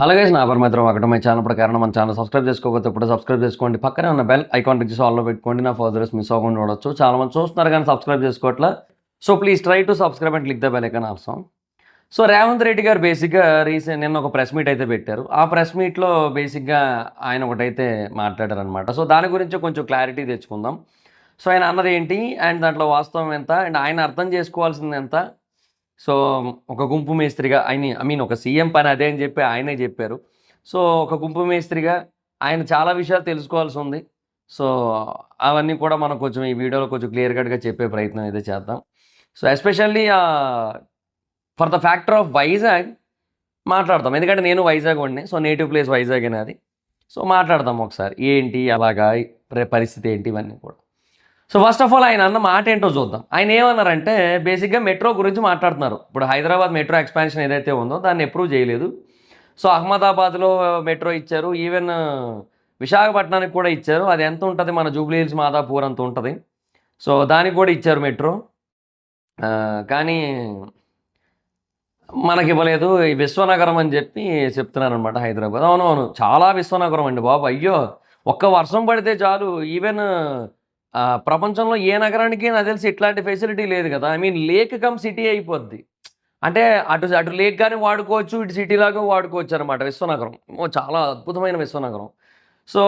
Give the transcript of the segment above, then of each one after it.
Hello guys, నా పేరు మైత్రం. ఒకటి మై ఛానల్ ప్రకారం మన ఛానల్ సబ్స్క్రైబ్ చేసుకోకపోతే ఇప్పుడు సబ్స్క్రైబ్ చేసుకోండి. పక్కనే ఉన్న బెల్ ఐకాన్ రిచ్చి ఆల్లో పెట్టుకోండి. నా ఫర్దర్స్ మిస్ అవ్వకుండా చూడొచ్చు. చాలా మంది చూస్తున్నారు కానీ సబ్స్క్రైబ్ చేసుకోవట్లా. So please try to subscribe and click the bell icon also. So Revanth Reddy గారు బేసిక్గా నిన్న ఒక ప్రెస్ మీట్ అయితే పెట్టారు. ఆ ప్రెస్ మీట్లో బేసిక్గా ఆయన ఒకటైతే మాట్లాడారనమాట. సో దాని గురించి కొంచెం క్లారిటీ తెచ్చుకుందాం. సో ఆయన అన్నది ఏంటి అండ్ దాంట్లో వాస్తవం ఎంత అండ్ ఆయన అర్థం చేసుకోవాల్సింది ఎంత. సో ఒక గుంపు మేస్త్రిగా ఒక సీఎం పని అదే అని చెప్పి ఆయనే చెప్పారు. సో ఒక గుంపు మేస్త్రిగా ఆయన చాలా విషయాలు తెలుసుకోవాల్సి ఉంది. సో అవన్నీ కూడా మనం కొంచెం ఈ వీడియోలో కొంచెం క్లియర్ కట్గా చెప్పే ప్రయత్నం అయితే చేద్దాం. So especially for the factor of Vizag మాట్లాడతాం. ఎందుకంటే నేను వైజాగ్ వాడిని. సో నేటివ్ ప్లేస్ వైజాగ్ అనేది. సో మాట్లాడదాం ఒకసారి ఏంటి అలాగా పరిస్థితి ఏంటి ఇవన్నీ కూడా. సో ఫస్ట్ ఆఫ్ ఆల్ ఆయన అన్న మాట ఏంటో చూద్దాం. ఆయన ఏమన్నారంటే బేసిక్గా మెట్రో గురించి మాట్లాడుతున్నారు. ఇప్పుడు హైదరాబాద్ మెట్రో ఎక్స్పాన్షన్ ఏదైతే ఉందో దాన్ని అప్రూవ్ చేయలేదు. సో అహ్మదాబాద్లో మెట్రో ఇచ్చారు, ఈవెన్ విశాఖపట్నానికి కూడా ఇచ్చారు. అది ఎంత ఉంటుంది, మన జూబ్లీ హిల్స్ మాదాపూర్ అంత ఉంటుంది. సో దానికి కూడా ఇచ్చారు మెట్రో, కానీ మనకి ఇవ్వలేదు. ఈ విశ్వనగరం అని చెప్పి చెప్తున్నారనమాట హైదరాబాద్. అవునవును, చాలా విశ్వనగరం అండి బాబు. అయ్యో, ఒక్క వర్షం పడితే చాలు. ఈవెన్ ప్రపంచంలో ఏ నగరానికి నాకు తెలిసి ఇట్లాంటి ఫెసిలిటీ లేదు కదా. లేక్ కమ్ సిటీ అయిపోద్ది. అంటే అటు లేక్ కానీ వాడుకోవచ్చు, ఇటు సిటీలాగా వాడుకోవచ్చు అనమాట విశ్వనగరం. చాలా అద్భుతమైన విశ్వనగరం. సో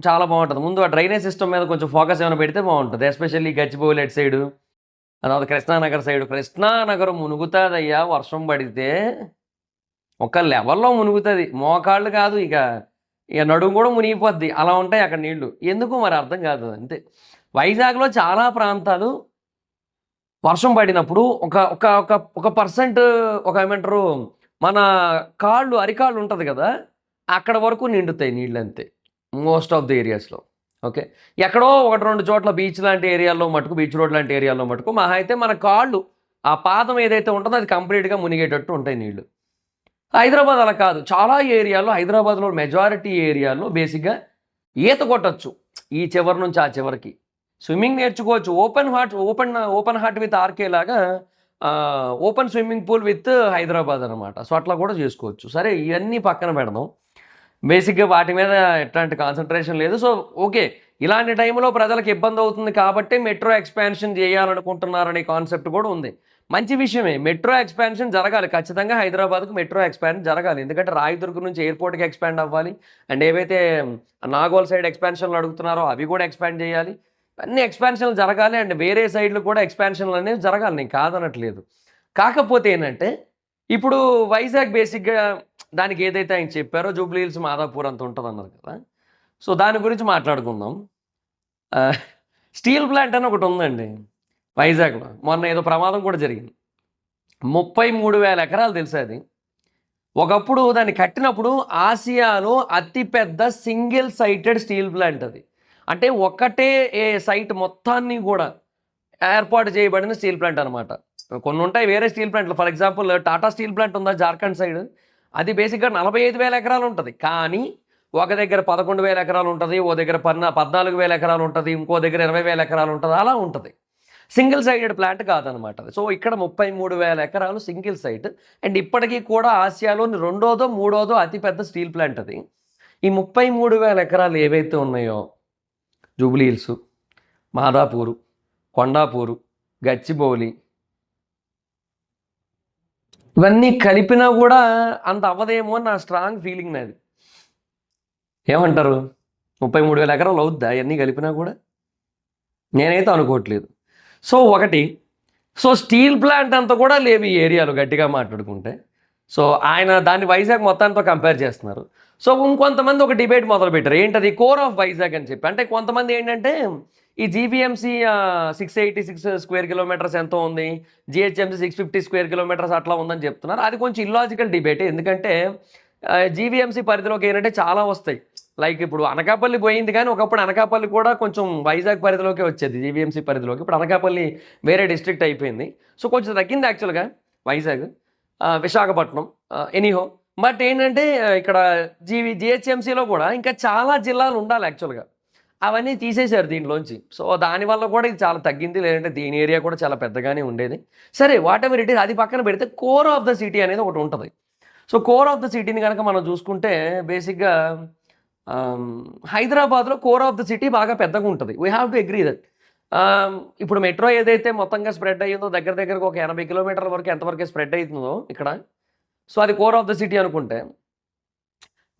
చాలా బాగుంటుంది. ముందు ఆ డ్రైనేజ్ సిస్టమ్ మీద కొంచెం ఫోకస్ ఏమైనా పెడితే బాగుంటుంది. ఎస్పెషల్లీ గచ్చిబౌలి అటు సైడు, తర్వాత కృష్ణానగర్ సైడు. కృష్ణానగరం మునుగుతుందయ్యా వర్షం పడితే. ఒక లెవెల్లో మునుగుతుంది, మోకాళ్ళు కాదు ఇక నడుము కూడా మునిగిపోద్ది. అలా ఉంటాయి అక్కడ నీళ్లు. ఎందుకు మరి అర్థం కాదు. అంతే. వైజాగ్లో చాలా ప్రాంతాలు వర్షం పడినప్పుడు ఒక ఒక ఒక ఒక పర్సెంట్ ఏమంటారు, మన అరికాళ్ళు ఉంటుంది కదా, అక్కడ వరకు నిండుతాయి నీళ్ళు. అంతే మోస్ట్ ఆఫ్ ది ఏరియాస్లో. ఓకే, ఎక్కడో ఒకటి రెండు చోట్ల బీచ్ లాంటి ఏరియాల్లో మటుకు, బీచ్ రోడ్ లాంటి ఏరియాల్లో మటుకు మహా అయితే మన కాళ్ళు, ఆ పాదం ఏదైతే ఉంటుందో అది కంప్లీట్గా మునిగేటట్టు ఉంటాయి నీళ్లు. హైదరాబాద్ అలా కాదు. చాలా ఏరియాల్లో, హైదరాబాద్లో మెజారిటీ ఏరియాల్లో బేసిక్గా ఈత కొట్టచ్చు ఈ చివరి నుంచి ఆ చివరికి. స్విమ్మింగ్ నేర్చుకోవచ్చు. ఓపెన్ హార్ట్ విత్ ఆర్కే లాగా open swimming pool with Hyderabad అనమాట. సో అట్లా కూడా చేసుకోవచ్చు. సరే, ఇవన్నీ పక్కన పెడదాం. బేసిక్గా వాటి మీద ఎట్లాంటి కాన్సన్ట్రేషన్ లేదు. సో ఓకే, ఇలాంటి టైంలో ప్రజలకు ఇబ్బంది అవుతుంది కాబట్టి మెట్రో ఎక్స్పాన్షన్ చేయాలనుకుంటున్నారనే కాన్సెప్ట్ కూడా ఉంది. మంచి విషయమే. మెట్రో ఎక్స్పాన్షన్ జరగాలి ఖచ్చితంగా. హైదరాబాద్కు మెట్రో ఎక్స్పాన్షన్ జరగాలి. ఎందుకంటే రాయదుర్గ్ నుంచి ఎయిర్పోర్ట్కి ఎక్స్పాండ్ అవ్వాలి. అండ్ ఏవైతే నాగోల్ సైడ్ ఎక్స్పాన్షన్లు అడుగుతున్నారో అవి కూడా ఎక్స్పాండ్ చేయాలి. అన్ని ఎక్స్పాన్షన్లు జరగాలి. అండ్ వేరే సైడ్లు కూడా ఎక్స్పాన్షన్లు అనేవి జరగాలి. నేను కాదనట్లేదు. కాకపోతే ఏంటంటే ఇప్పుడు వైజాగ్ బేసిక్గా దానికి ఏదైతే ఆయన చెప్పారో జూబ్లీ హిల్స్ మాదాపూర్ అంత ఉంటుంది అన్నారు కదా. సో దాని గురించి మాట్లాడుకుందాం. స్టీల్ ప్లాంట్ అని ఒకటి ఉందండి వైజాగ్లో. మొన్న ఏదో ప్రమాదం కూడా జరిగింది. 33,000 ఎకరాలు తెలుసా అది. ఒకప్పుడు దాన్ని కట్టినప్పుడు ఆసియాలో అతిపెద్ద సింగిల్ సైటెడ్ స్టీల్ ప్లాంట్ అది. అంటే ఒకటే సైట్ మొత్తాన్ని కూడా ఏర్పాటు చేయబడిన స్టీల్ ప్లాంట్ అనమాట. కొన్ని ఉంటాయి వేరే స్టీల్ ప్లాంట్లు. For example Tata steel plant ఉందా జార్ఖండ్ సైడ్, అది బేసిక్గా 45,000 ఎకరాలు ఉంటుంది. కానీ ఒక దగ్గర 11,000 ఎకరాలు ఉంటుంది, ఓ దగ్గర 14,000 ఎకరాలు ఉంటుంది, ఇంకో దగ్గర 20,000 ఎకరాలు ఉంటుంది. అలా ఉంటుంది. సింగిల్ సైడెడ్ ప్లాంట్ కాదనమాట. సో ఇక్కడ 33,000 ఎకరాలు సింగిల్ సైట్. అండ్ ఇప్పటికీ కూడా ఆసియాలోని రెండోదో మూడోదో అతిపెద్ద స్టీల్ ప్లాంట్ అది. ఈ 33,000 ఎకరాలు ఏవైతే ఉన్నాయో, జూబ్లీ హిల్స్, మాదాపూరు, కొండాపూరు, గచ్చిబౌలి, ఇవన్నీ కలిపినా కూడా అంత అవ్వదేమో అని నా స్ట్రాంగ్ ఫీలింగ్ నాది. ఏమంటారు? 33,000 ఎకరాలు అవుద్దా అవన్నీ కలిపినా కూడా? నేనైతే అనుకోవట్లేదు. సో స్టీల్ ప్లాంట్ అంతా కూడా లేవు ఈ ఏరియాలో గట్టిగా మాట్లాడుకుంటే. సో ఆయన దాన్ని వైజాగ్ మొత్తాంతో కంపేర్ చేస్తున్నారు. సో ఇంకొంతమంది ఒక డిబేట్ మొదలుపెట్టారు. ఏంటది? కోర్ ఆఫ్ వైజాగ్ అని చెప్పి. అంటే కొంతమంది ఏంటంటే ఈ జీవీఎంసీ 686 స్క్వేర్ కిలోమీటర్స్ ఎంతో ఉంది, జిహెచ్ఎంసీ 650 స్క్వేర్ కిలోమీటర్స్ అట్లా ఉందని చెప్తున్నారు. అది కొంచెం ఇల్లాజికల్ డిబేటే. ఎందుకంటే జీవీఎంసీ పరిధిలోకి ఏంటంటే చాలా వస్తాయి. లైక్ ఇప్పుడు అనకాపల్లి పోయింది, కానీ ఒకప్పుడు అనకాపల్లి కూడా కొంచెం వైజాగ్ పరిధిలోకి వచ్చేది, జీవీఎంసీ పరిధిలోకి. ఇప్పుడు అనకాపల్లి వేరే డిస్ట్రిక్ట్ అయిపోయింది. సో కొంచెం తగ్గింది యాక్చువల్గా వైజాగ్, విశాఖపట్నం, ఎనీహో. బట్ ఏంటంటే ఇక్కడ జిహెచ్ఎంసీలో కూడా ఇంకా చాలా జిల్లాలు ఉండాలి యాక్చువల్గా. అవన్నీ తీసేశారు దీంట్లోంచి. సో దానివల్ల కూడా ఇది చాలా తగ్గింది. లేదంటే దీని ఏరియా కూడా చాలా పెద్దగానే ఉండేది. సరే, వాట్ ఎవర్ ఇట్ ఈస్, అది పక్కన పెడితే కోర్ ఆఫ్ ద సిటీ అనేది ఒకటి ఉంటుంది. సో కోర్ ఆఫ్ ద సిటీని కనుక మనం చూసుకుంటే బేసిక్గా హైదరాబాద్లో కోర్ ఆఫ్ ద సిటీ బాగా పెద్దగా ఉంటుంది. We have to agree that. ఇప్పుడు మెట్రో ఏదైతే మొత్తంగా స్ప్రెడ్ అయ్యిందో దగ్గర దగ్గరకు ఒక 80 కిలోమీటర్ల వరకు ఎంతవరకు స్ప్రెడ్ అవుతుందో ఇక్కడ, సో అది కోర్ ఆఫ్ ద సిటీ అనుకుంటే,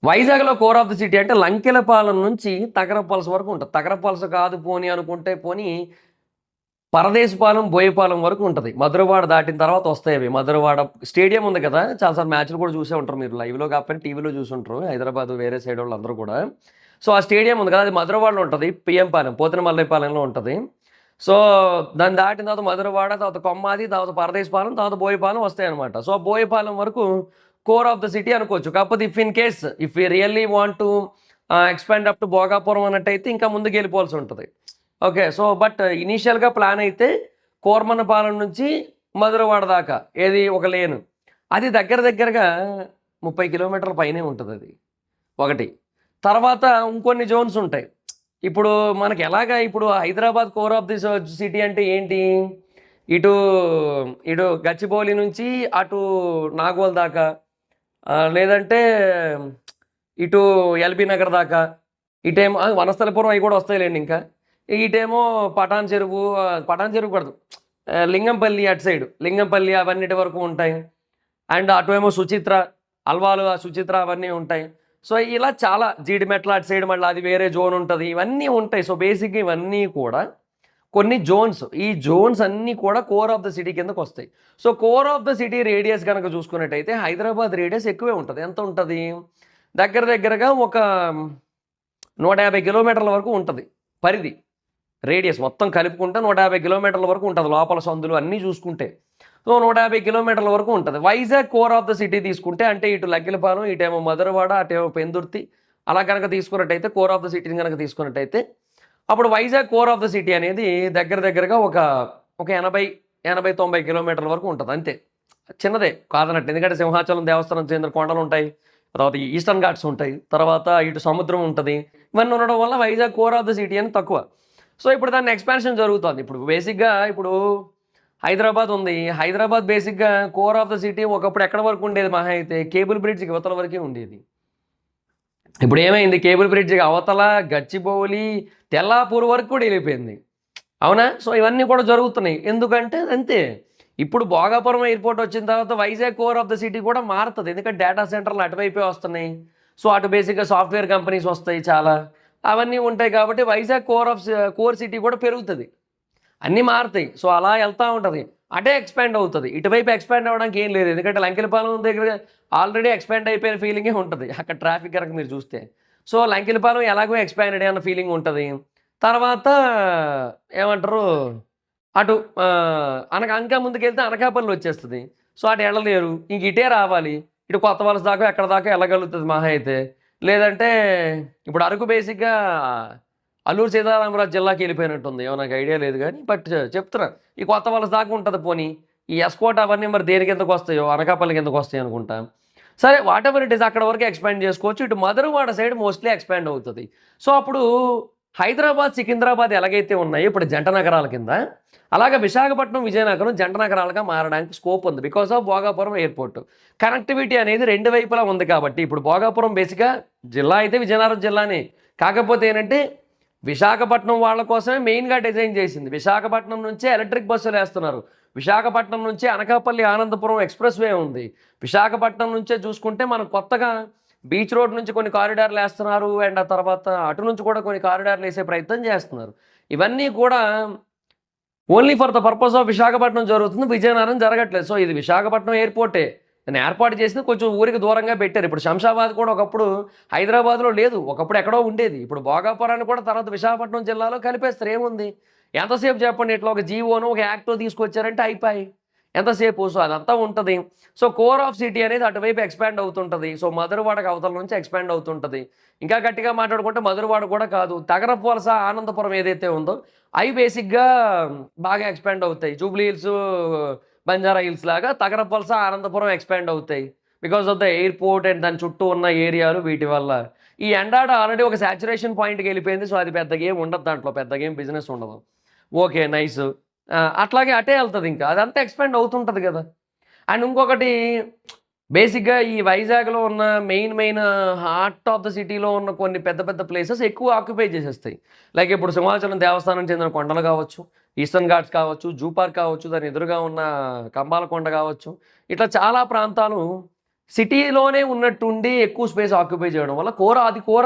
వైజాగ్లో కోర్ ఆఫ్ ద సిటీ అంటే లంకెలపాలెం నుంచి తగరపల్స్ వరకు ఉంటుంది. తగరపల్స్ కాదు పోనీ అనుకుంటే పోనీ పరదేశపాలెం, బోయపాలెం వరకు ఉంటుంది. మధురవాడ దాటిన తర్వాత వస్తాయి అవి. మధురవాడ స్టేడియం ఉంది కదా, చాలాసార్లు మ్యాచ్లు కూడా చూసే ఉంటారు మీరు, లైవ్లో కాకపోయినా టీవీలో చూసి ఉంటారు హైదరాబాద్ వేరే సైడ్ వాళ్ళు అందరూ కూడా. సో ఆ స్టేడియం ఉంది కదా, అది మధురవాడలో ఉంటుంది. పిఎం పాలెం, పోతినమల్లైపాలెంలో ఉంటుంది. సో దాన్ని దాటిన తర్వాత మధురవాడ, తర్వాత కొమ్మాది, తర్వాత పరదేశపాలెం, తర్వాత బోయపాలెం వస్తాయి అనమాట. సో బోయపాలెం వరకు కోర్ ఆఫ్ ద సిటీ అనుకోవచ్చు. కాకపోతే if you really want to expand up to Bhogapuram అన్నట్టయితే ఇంకా ముందుకు వెళ్ళిపోవాల్సి ఉంటుంది. ఓకే, సో బట్ ఇనీషియల్గా ప్లాన్ అయితే కోర్మనపాలెం నుంచి మధురవాడ దాకా ఏది ఒక లేను, అది దగ్గరగా 30 కిలోమీటర్ల పైనే ఉంటుంది అది ఒకటి. తర్వాత ఇంకొన్ని జోన్స్ ఉంటాయి. ఇప్పుడు మనకి ఎలాగా, ఇప్పుడు Hyderabad core of the city అంటే ఏంటి, ఇటు ఇటు గచ్చిబౌలి నుంచి అటు నాగోల్ దాకా, లేదంటే ఇటు ఎల్బీ నగర్ దాకా, ఇటేమో వనస్థలపురం అవి కూడా వస్తాయిలేండి. ఇంకా ఇటేమో పటాన్ చెరువు కూడదు, లింగంపల్లి అటు సైడ్, లింగంపల్లి అవన్నిటి వరకు ఉంటాయి. అండ్ అటు ఏమో సుచిత్ర, అల్వాలు, సుచిత్ర అవన్నీ ఉంటాయి. సో ఇలా చాలా జీడిమెట్ల అటు సైడ్ మళ్ళీ అది వేరే జోన్ ఉంటుంది, ఇవన్నీ ఉంటాయి. సో బేసిక్గా ఇవన్నీ కూడా కొన్ని జోన్స్, ఈ జోన్స్ అన్నీ కూడా కోర్ ఆఫ్ ద సిటీ కిందకు వస్తాయి. So core of the city radius కనుక చూసుకున్నట్టయితే హైదరాబాద్ రేడియస్ ఎక్కువే ఉంటుంది. ఎంత ఉంటుంది, దగ్గరగా ఒక 150 కిలోమీటర్ల వరకు ఉంటుంది పరిధి. రేడియస్ మొత్తం కలుపుకుంటే 150 కిలోమీటర్ల వరకు ఉంటుంది, లోపల సందులు అన్నీ చూసుకుంటే. సో 150 కిలోమీటర్ల వరకు ఉంటుంది. Vizag core of the city తీసుకుంటే, అంటే ఇటు లగ్గిలపాలెం, ఇటేమో మధురవాడ, అటేమో పెందుర్తి, అలా కనుక తీసుకున్నట్టయితే కోర్ ఆఫ్ ద సిటీని కనుక తీసుకున్నట్టయితే అప్పుడు Vizag core of the city అనేది దగ్గరగా ఒక 80-90 కిలోమీటర్ల వరకు ఉంటుంది. అంతే, చిన్నదే కాదన్నట్టు. ఎందుకంటే సింహాచలం దేవస్థానం చెందిన కొండలు ఉంటాయి, తర్వాత ఈస్టర్న్ ఘాట్స్ ఉంటాయి, తర్వాత ఇటు సముద్రం ఉంటుంది. ఇవన్నీ ఉండడం వల్ల Vizag core of the city అని తక్కువ. సో ఇప్పుడు దాన్ని ఎక్స్పాన్షన్ జరుగుతుంది. ఇప్పుడు బేసిక్గా ఇప్పుడు హైదరాబాద్ ఉంది. హైదరాబాద్ బేసిక్గా కోర్ ఆఫ్ ద సిటీ ఒకప్పుడు ఎక్కడ వరకు ఉండేది, మహా అయితే కేబుల్ బ్రిడ్జ్కి అవతల వరకే ఉండేది. ఇప్పుడు ఏమైంది, కేబుల్ బ్రిడ్జ్కి అవతల గచ్చిబౌలి, తెల్లాపూర్ వరకు కూడా వెళ్ళిపోయింది, అవునా? సో ఇవన్నీ కూడా జరుగుతున్నాయి. ఎందుకంటే అంతే, ఇప్పుడు భోగాపురం ఎయిర్పోర్ట్ వచ్చిన తర్వాత Vizag core of the city కూడా మారుతుంది. ఎందుకంటే డేటా సెంటర్లు అటువైపే వస్తున్నాయి. సో అటు బేసిక్గా సాఫ్ట్వేర్ కంపెనీస్ వస్తాయి చాలా, అవన్నీ ఉంటాయి. కాబట్టి వైజాగ్ కోర్ సిటీ కూడా పెరుగుతుంది, అన్నీ మారుతాయి. సో అలా వెళ్తూ ఉంటుంది, అటే ఎక్స్పాండ్ అవుతుంది. ఇటువైపు ఎక్స్పాండ్ అవ్వడానికి ఏం లేదు, ఎందుకంటే లంకెలపాలెం దగ్గర ఆల్రెడీ ఎక్స్పాండ్ అయిపోయిన ఫీలింగే ఉంటుంది అక్కడ ట్రాఫిక్ కనుక మీరు చూస్తే. సో లంకెలపాలెం ఎలాగో ఎక్స్పాండెడ్ అన్న ఫీలింగ్ ఉంటుంది. తర్వాత ఏమంటారు, అటు ఇంకా ముందుకెళ్తే అనకాపల్లి వచ్చేస్తుంది. సో అటు వెళ్ళలేరు, ఇంక ఇటే రావాలి. ఇటు కొత్త వలస దాకా ఎక్కడ దాకా వెళ్ళగలుగుతుంది మహా అయితే. లేదంటే ఇప్పుడు అరకు బేసిక్గా అల్లూరు సీతారామరాజు జిల్లాకి వెళ్ళిపోయినట్టుంది, ఏమో నాకు ఐడియా లేదు కానీ, బట్ చెప్తున్నా ఈ కొత్త వలస దాకా ఉంటుంది. పోనీ ఈ ఎస్కోట్ అవన్నీ మరి దేనికి ఎందుకు వస్తాయో, అనకాపల్లికి ఎందుకు వస్తాయి అనుకుంటా. సరే, వాట్ ఎవర్ ఇట్ ఈస్, అక్కడ వరకు ఎక్స్పాండ్ చేసుకోవచ్చు. ఇటు మధురవాడ సైడ్ మోస్ట్లీ ఎక్స్పాండ్ అవుతుంది. సో అప్పుడు హైదరాబాద్, సికింద్రాబాద్ ఎలాగైతే ఉన్నాయో ఇప్పుడు జంట నగరాల కింద, అలాగే విశాఖపట్నం, విజయనగరం జంట నగరాలుగా మారడానికి స్కోప్ ఉంది because of Bhogapuram airport. Connectivity అనేది రెండు వైపులా ఉంది కాబట్టి ఇప్పుడు భోగాపురం బేసిక్గా జిల్లా అయితే విజయనగరం జిల్లానే, కాకపోతే ఏంటంటే విశాఖపట్నం వాళ్ళ కోసమే మెయిన్గా డిజైన్ చేసింది. విశాఖపట్నం నుంచే ఎలక్ట్రిక్ బస్సులు వేస్తున్నారు. విశాఖపట్నం నుంచే అనకాపల్లి ఆనందపురం ఎక్స్ప్రెస్ వే ఉంది. విశాఖపట్నం నుంచే చూసుకుంటే మనం కొత్తగా బీచ్ రోడ్ నుంచి కొన్ని కారిడార్లు వేస్తున్నారు, అండ్ ఆ తర్వాత అటు నుంచి కూడా కొన్ని కారిడార్లు వేసే ప్రయత్నం చేస్తున్నారు. ఇవన్నీ కూడా only for the purpose of Visakhapatnam జరుగుతుంది, విజయనగరం జరగట్లేదు. సో ఇది విశాఖపట్నం ఎయిర్పోర్టే, నేను ఏర్పాటు చేసింది కొంచెం ఊరికి దూరంగా పెట్టారు. ఇప్పుడు శంషాబాద్ కూడా ఒకప్పుడు హైదరాబాద్లో లేదు, ఒకప్పుడు ఎక్కడో ఉండేది. ఇప్పుడు భోగాపురాన్ని కూడా తర్వాత విశాఖపట్నం జిల్లాలో కలిపేస్తారు. ఏముంది, ఎంతసేపు చెప్పండి, ఇట్లా ఒక జీవోను ఒక యాక్టో తీసుకొచ్చారంటే అయిపోయి ఎంతసేపు. సో అదంతా ఉంటుంది. సో కోర్ ఆఫ్ సిటీ అనేది అటువైపు ఎక్స్పాండ్ అవుతుంటుంది. సో మధురవాడకు అవతల నుంచి ఎక్స్పాండ్ అవుతుంటుంది. ఇంకా గట్టిగా మాట్లాడుకుంటే మధురవాడ కూడా కాదు, తగరపు వలస, ఆనందపురం ఏదైతే ఉందో అవి బేసిక్గా బాగా ఎక్స్పాండ్ అవుతాయి. జూబ్లీ హిల్స్, బంజారా హిల్స్ లాగా తగరపు వలస, ఆనందపురం ఎక్స్పాండ్ అవుతాయి because of the airport and దాని చుట్టూ ఉన్న ఏరియాలు. వీటి వల్ల ఈ ఎండాడ ఆల్రెడీ ఒక సాచురేషన్ పాయింట్కి వెళ్ళిపోయింది. సో అది పెద్దగా ఏం ఉండదు, దాంట్లో పెద్దగా ఏం బిజినెస్ ఉండదు. Okay, nice. అట్లాగే అటే వెళ్తుంది, ఇంకా అదంతా ఎక్స్పాండ్ అవుతుంటుంది కదా. అండ్ ఇంకొకటి బేసిక్‌గా ఈ వైజాగ్‌లో ఉన్న మెయిన్ హార్ట్ ఆఫ్ ద సిటీలో ఉన్న కొన్ని పెద్ద పెద్ద ప్లేసెస్ ఎక్కువ ఆక్యుపై చేసేస్తాయి. లైక్ ఇప్పుడు సింహాచలం దేవస్థానం చెందిన కొండలు కావచ్చు, ఈస్టర్న్ ఘాట్స్ కావచ్చు, జూ పార్క్ కావచ్చు, దాని ఎదురుగా ఉన్న కంబాల కొండ కావచ్చు. ఇట్లా చాలా ప్రాంతాలు సిటీలోనే ఉన్నట్టుండి ఎక్కువ స్పేస్ ఆక్యుపై చేయడం వల్ల కోర్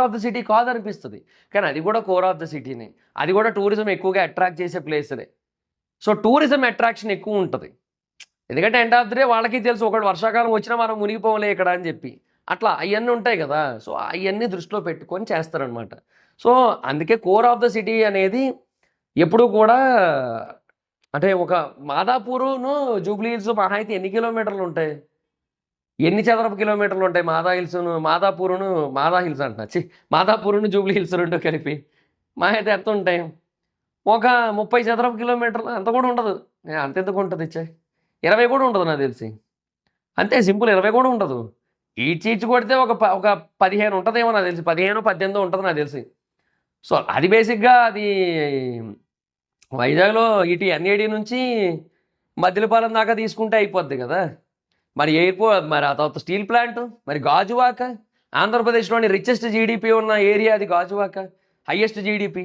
ఆఫ్ ద సిటీ కాదనిపిస్తది. కానీ అది కూడా కోర్ ఆఫ్ ద సిటీనే. అది కూడా టూరిజం ఎక్కువగా అట్రాక్ట్ చేసే ప్లేసులే. సో, టూరిజం అట్రాక్షన్ ఎక్కువుంటది. ఎందుకంటే ఎండ్ ఆఫ్ ది డే వాళ్ళకి తెలుసు ఒకవేళ వర్షాకాలం వచ్చినా మనం మునిగిపోములే ఇక్కడ అని చెప్పి. అట్లా అయన్నీ ఉంటాయి గదా! సో, అయన్నీ దృష్టిలో పెట్టుకొని చేస్తారనమాట. సో, అందుకే కోర్ ఆఫ్ ద సిటీ అనేది ఎప్పుడూ కూడా అంటే ఒక మాదాపూరును, జూబ్లీ హిల్స్ మహా అయితే ఎన్ని కిలోమీటర్లుంటాయి? ఎన్ని చదరపు కిలోమీటర్లుంటాయి మాదా హిల్స్ అంటున్నా. మాదాపూరును, జూబ్లీ హిల్స్ 2 కలిపి. మహా అయితే ఎంతుంటాయి? ఒక 30 చదరపు కిలోమీటర్లు అంత కూడా ఉండదు. అంతెందుకుంటది 20 కూడా ఉండదు నాకు తెలిసి. అంతే సింపుల్ 20 కూడా ఉండదు. ఈడ్చీడ్చి కొడితే ఒక 15 ఉంటదేమో నాకు తెలిసి. 15, 18 ఉంటది నాకు తెలిసి. సో, అది బేసిక్‌గా అది వైజాగ్‌లో ఇటు ఎన్ఏడి నుంచి మద్దిలపాలెం దాకా తీసుకుంటే అయిపోద్ది గదా! మరి మరి ఆ తర్వాత స్టీల్ ప్లాంటు, మరి గాజువాక. ఆంధ్రప్రదేశ్‌లోని రిచెస్ట్ జీడీపీ ఉన్న ఏరియా అది గాజువాక. Highest GDP.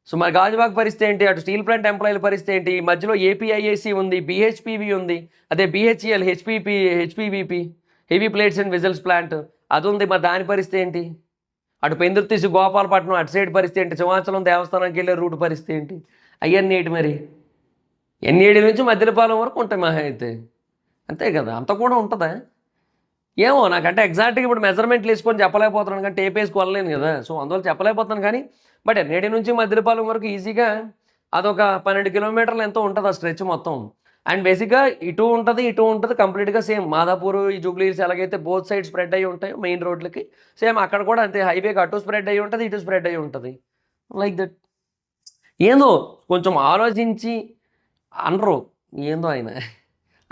సో, మరి గాజువాక పరిస్థితి ఏంటి? అటు స్టీల్ ప్లాంట్ ఎంప్లాయీల పరిస్థితి ఏంటి? ఈ మధ్యలో ఏపీఐఏసీ ఉంది, బీహెచ్‌పీవీ ఉంది, అదే BHEL, HPVP, heavy plates and vessels plant అదుంది. మరి దాని పరిస్థితి ఏంటి? అటు పెందుర్తిసి, గోపాలపట్నం అటు సైడ్ పరిస్థితి ఏంటి? సింహాచలం దేవస్థానానికి వెళ్ళే రూట్ పరిస్థితి ఏంటి? అయ్యన్నీ ఏంటి మరి? ఎన్ఏడి నుంచి మద్దిలపాలెం వరకు ఉంటాయి మహా అయితే. అంతే కదా! అంత కూడా ఉంటదా? ఏమో నాకంటే ఎగ్జాక్ట్‌గా ఇప్పుడు మెజర్‌మెంట్లు ఏసుకొని చెప్పలేకపోతున్నాను కానీ టేప్ ఏసి కొలలేను గదా! సో, అందువల్ల చెప్పలేకపోతున్నాను కానీ బట్ ఎన్ఏడి నుంచి మద్దిలపాలెం వరకు ఈజీగా అదొక 12 కిలోమీటర్లు ఎంతో ఉంటది ఆ స్ట్రెచ్ మొత్తం. అండ్ బేసిక్‌గా ఇటు ఉంటది కంప్లీట్‌గా సేమ్. మాదాపూర్, ఈ జూబ్లీ హిల్స్ ఎలాగైతే బోత్ సైడ్ స్ప్రెడ్ అయ్యి ఉంటాయో మెయిన్ రోడ్లకి, సేమ్ అక్కడ కూడా అంతే హైవేకి అటు స్ప్రెడ్ అయ్యి ఉంటది, ఇటు స్ప్రెడ్ అయ్యి ఉంటది. Like that. ఏందో కొంచెం ఆలోచించి అనరు. ఏందో ఆయన.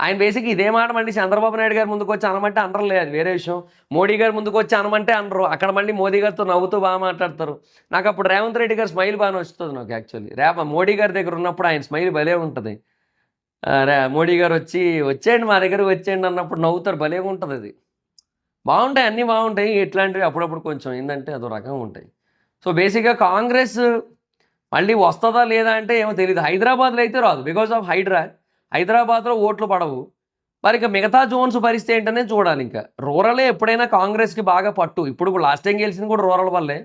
ఆయన బేసిక్‌గా ఇదే మాట మళ్ళీ చంద్రబాబు నాయుడు గారి ముందుకొచ్చి అనమంటే అనరులే అది వేరే విషయం. మోడీ గారి ముందుకొచ్చి అనమంటే అనరు. అక్కడ మళ్ళీ మోదీ గారితో నవ్వుతూ బాగా మాట్లాడతారు. నాకప్పుడు రేవంత్ రెడ్డి గారి స్మైల్ బాగా నచ్చుతది నాకు యాక్చువల్లీ. మోడీ గారి దగ్గర ఉన్నప్పుడు ఆయన స్మైల్ భలే ఉంటది. మోడీ గారు వచ్చేయండి మా దగ్గరికి వచ్చేయండి అన్నప్పుడు నవ్వుతారు భలేగా ఉంటదది. బావుంటాయి అన్నీ బావుంటాయి. ఇట్లాంటివి అప్పుడప్పుడు కొంచెం ఏందంటే అదో రకంగా ఉంటాయి. సో, బేసిక్‌గా కాంగ్రెస్ మళ్ళీ వస్తదా లేదా అంటే ఏమో తెలీదు. హైదరాబాద్‌లో అయితే రాదు. బికాజ్ ఆఫ్ హైదరాబాద్‌లో ఓట్లు పడవు. మరిక మిగతా జోన్స్ పరిస్థితి ఏంటనేది చూడాలింక. రూరలే ఎప్పుడైనా కాంగ్రెస్‌కి బాగా పట్టు. ఇప్పుడు లాస్ట్ టైం గెలిచింది కూడా రూరల్ వల్లే.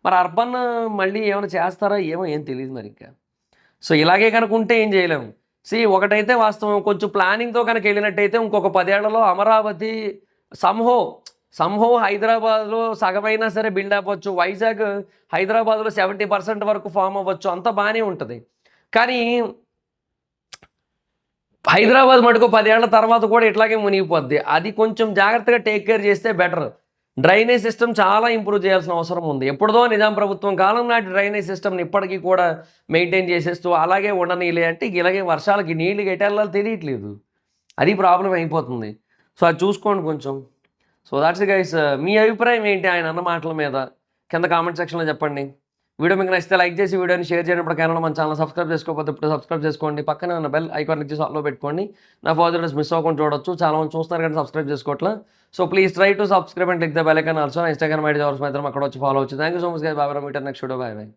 మరి అర్బన్ మళ్ళీ ఏమైనా చేస్తారా ఏమో ఏం తెలీదు మరింక. సో, ఇలాగే కనుక ఉంటే ఏం చేయలేము. ఒకటైతే వాస్తవం కొంచెం ప్లానింగ్‌తో కనుక ఎళ్ళినట్టయితే ఇంకొక 10 ఏళ్లలో అమరావతి సమ్‌హౌ హైదరాబాద్‌లో సగమైనా సరే బిల్డ్ అవ్వచ్చు. వైజాగ్ హైదరాబాద్‌లో 70% వరకు ఫార్మ్ అవ్వచ్చు. అంతా బానే ఉంటది. కానీ హైదరాబాద్ మటుకు 10 ఏళ్ల తర్వాత కూడా ఇట్లాగే మునిగిపోద్ది. అది కొంచెం జాగ్రత్తగా టేక్ కేర్ చేస్తే బెటర్. డ్రైనేజ్ సిస్టమ్ చాలా ఇంప్రూవ్ చేయాల్సిన అవసరం ఉంది. ఎప్పుడుదో నిజాం ప్రభుత్వం కాలం నాటి డ్రైనేజ్ సిస్టమ్‌ని ఇప్పటికీ కూడా మెయింటైన్ చేసేస్తూ అలాగే ఉండనీయలే అంటే ఇలాగే వర్షాలకి నీళ్లు ఎటెళ్ళాలో తెలియట్లేదు. అది ప్రాబ్లమ్ అయిపోతుంది. సో, అది చూసుకోండి కొంచెం. So, that's guys. మీ అభిప్రాయం ఏంటి ఆయన అన్న మాటల మీద? కింద కామెంట్ సెక్షన్‌లో చెప్పండి. వీడియో మీకు నచ్చితే లైక్ చేసి వీడియోని షేర్ చేయడం. ఇప్పటికైనా మన ఛానల్ సబ్స్క్రైబ్ చేసుకోకపోతే ఇప్పుడు సబ్స్క్రైబ్ చేసుకోండి. పక్కనే ఉన్న బెల్ ఐకాన్ క్లిక్ చేసి ఆల్‌లో పెట్టుకోండి. నా ఫర్దర్ వీడియోస్ మిస్ అవ్వకుండా చూడొచ్చు. చాలా మంది చూస్తున్నారు కానీ సబ్స్క్రైబ్ చేసుకోవట్లా. So, please try to subscribe and click the bell icon also. నా ఇన్‌స్టాగ్రామ్ ఐడీ మాత్రం అక్కడ వచ్చి ఫాలో అవ్వచ్చు. Thank you so much guys. Bye bye. Meet next video. Bye by.